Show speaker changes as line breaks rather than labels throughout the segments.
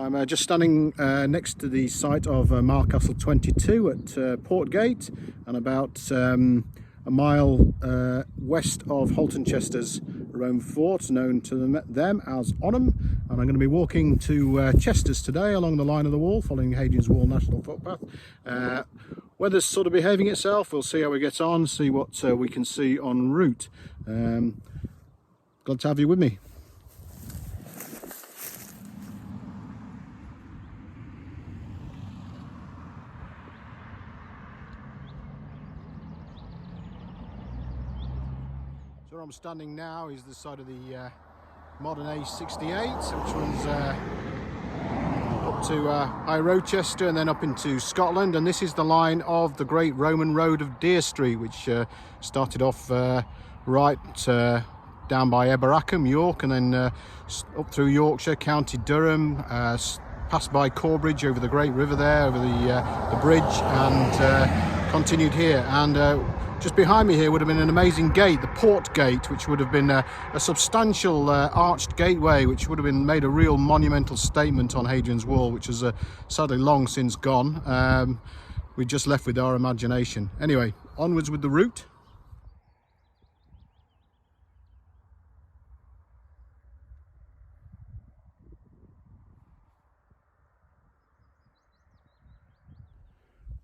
I'm just standing next to the site of Mile Castle 22 at Portgate, and about a mile west of Haltonchester's Roman fort, known to them as Onham. And I'm going to be walking to Chester's today along the line of the wall, following Hadrian's Wall National Footpath. Weather's sort of behaving itself. We'll see how we get on, see what we can see en route. Glad to have you with me. So where I'm standing now is the side of the modern A68, which runs up to High Rochester and then up into Scotland, and this is the line of the great Roman road of Deer Street, which started off right down by Eberacombe, York, and then up through Yorkshire, County Durham, passed by Corbridge over the great river there, over the bridge, and continued here. And just behind me here would have been an amazing gate, the Portgate, which would have been a substantial arched gateway, which would have been made a real monumental statement on Hadrian's Wall, which is sadly long since gone. We just left with our imagination. Anyway, onwards with the route.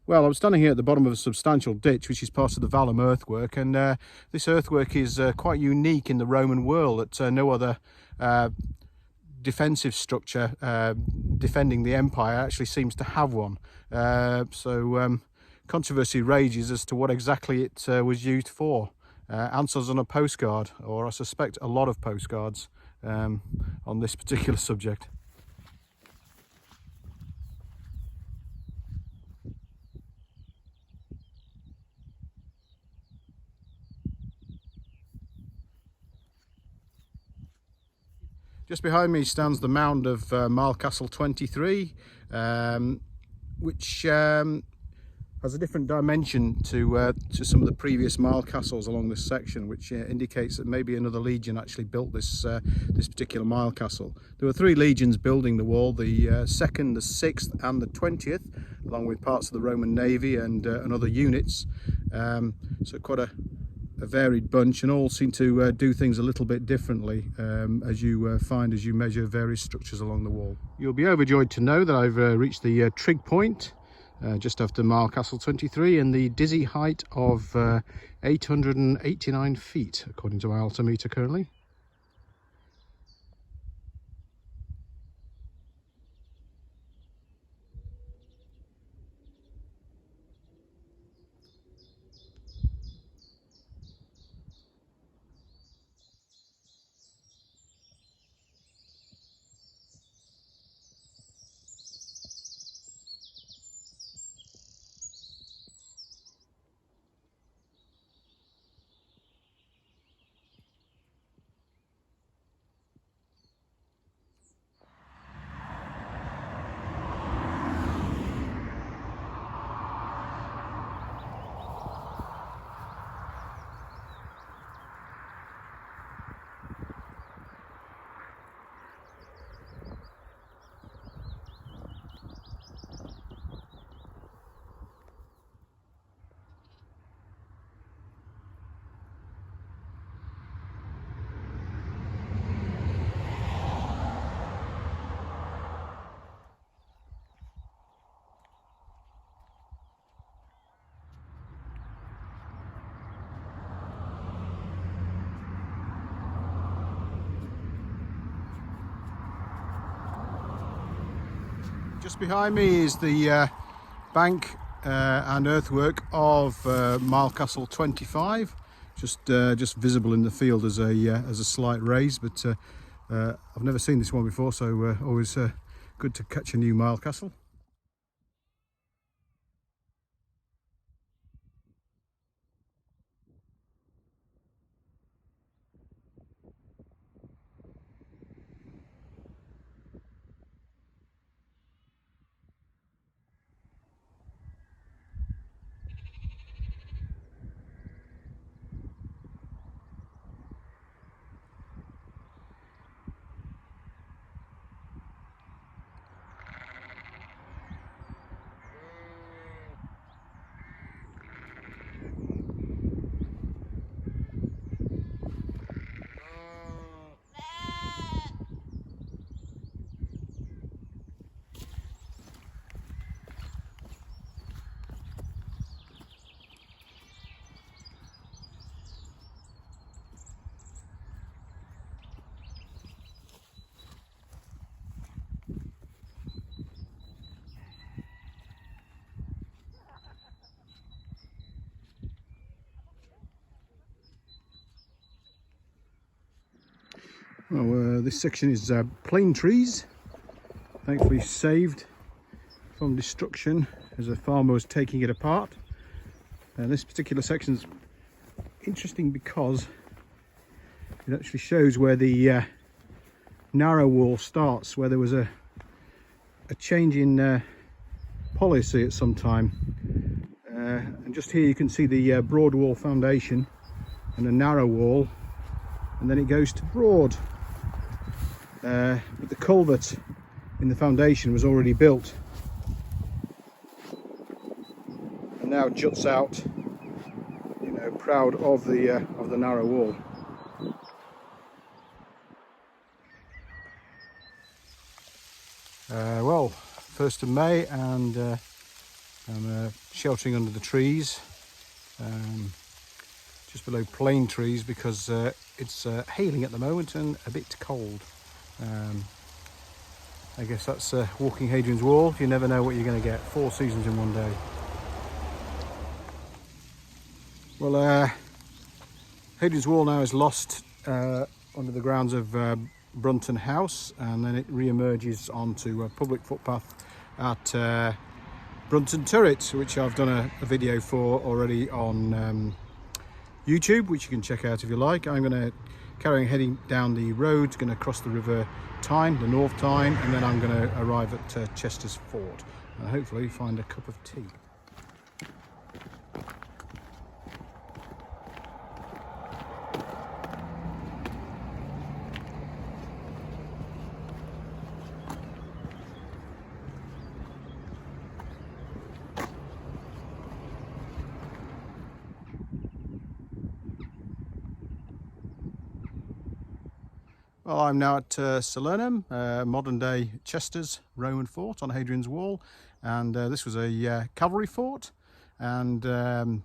Well, I'm standing here at the bottom of a substantial ditch, which is part of the Vallum earthwork, and this earthwork is quite unique in the Roman world. That no other defensive structure defending the empire actually seems to have one. So controversy rages as to what exactly it was used for. Answers on a postcard, or I suspect a lot of postcards on this particular subject. Just behind me stands the mound of Mile Castle 23, which has a different dimension to some of the previous Mile Castles along this section, which indicates that maybe another legion actually built this particular Mile Castle. There were 3 legions building the wall: the 2nd, the 6th and the 20th, along with parts of the Roman Navy and other units. So quite a varied bunch, and all seem to do things a little bit differently as you find as you measure various structures along the wall. You'll be overjoyed to know that I've reached the trig point just after Mile Castle 23, and the dizzy height of 889 feet according to my altimeter currently. Just behind me is the bank and earthwork of Mile Castle 25, just visible in the field as a slight raise, but I've never seen this one before, so always good to catch a new Mile Castle. Well, this section is plane trees, thankfully saved from destruction as a farmer was taking it apart. This particular section is interesting because it actually shows where the narrow wall starts, where there was a change in policy at some time. And just here you can see the broad wall foundation and a narrow wall, and then it goes to broad. But the culvert in the foundation was already built and now juts out, you know, proud of the narrow wall. Well, 1st of May, and I'm sheltering under the trees, just below plane trees, because it's hailing at the moment and a bit cold. I guess that's walking Hadrian's Wall. You never know what you're going to get. 4 seasons in one day. Well, Hadrian's Wall now is lost under the grounds of Brunton House, and then it re-emerges onto a public footpath at Brunton Turret, which I've done a video for already on YouTube, which you can check out if you like. I'm going to carry on heading down the road, going to cross the River Tyne, the North Tyne, and then I'm going to arrive at Chester's Fort and hopefully find a cup of tea. Well, I'm now at Salernum, modern day Chester's Roman fort on Hadrian's Wall, and this was a cavalry fort, and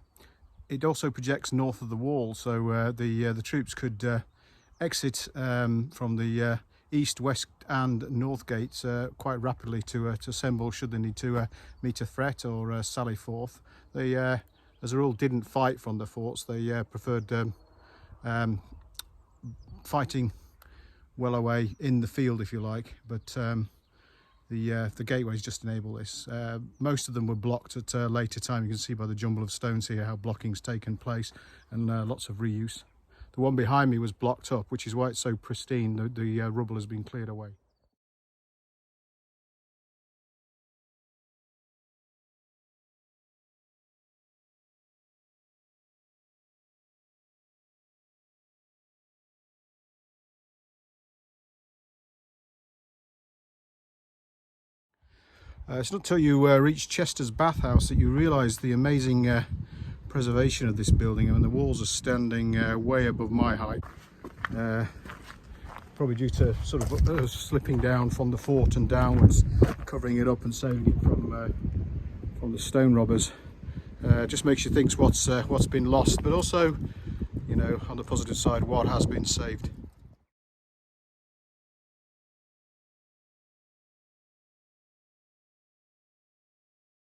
it also projects north of the wall, so the troops could exit from the east, west and north gates quite rapidly to assemble should they need to meet a threat or sally forth. They, as a rule, didn't fight from the forts. They preferred fighting well away in the field, if you like, but the gateways just enable this. Most of them were blocked at a later time. You can see by the jumble of stones here how blocking's taken place, and lots of reuse. The one behind me was blocked up, which is why it's so pristine. The rubble has been cleared away. It's not until you reach Chester's bathhouse that you realise the amazing preservation of this building. I mean, the walls are standing way above my height, probably due to sort of slipping down from the fort and downwards, covering it up and saving it from the stone robbers. Just makes you think what's been lost, but also, you know, on the positive side, what has been saved.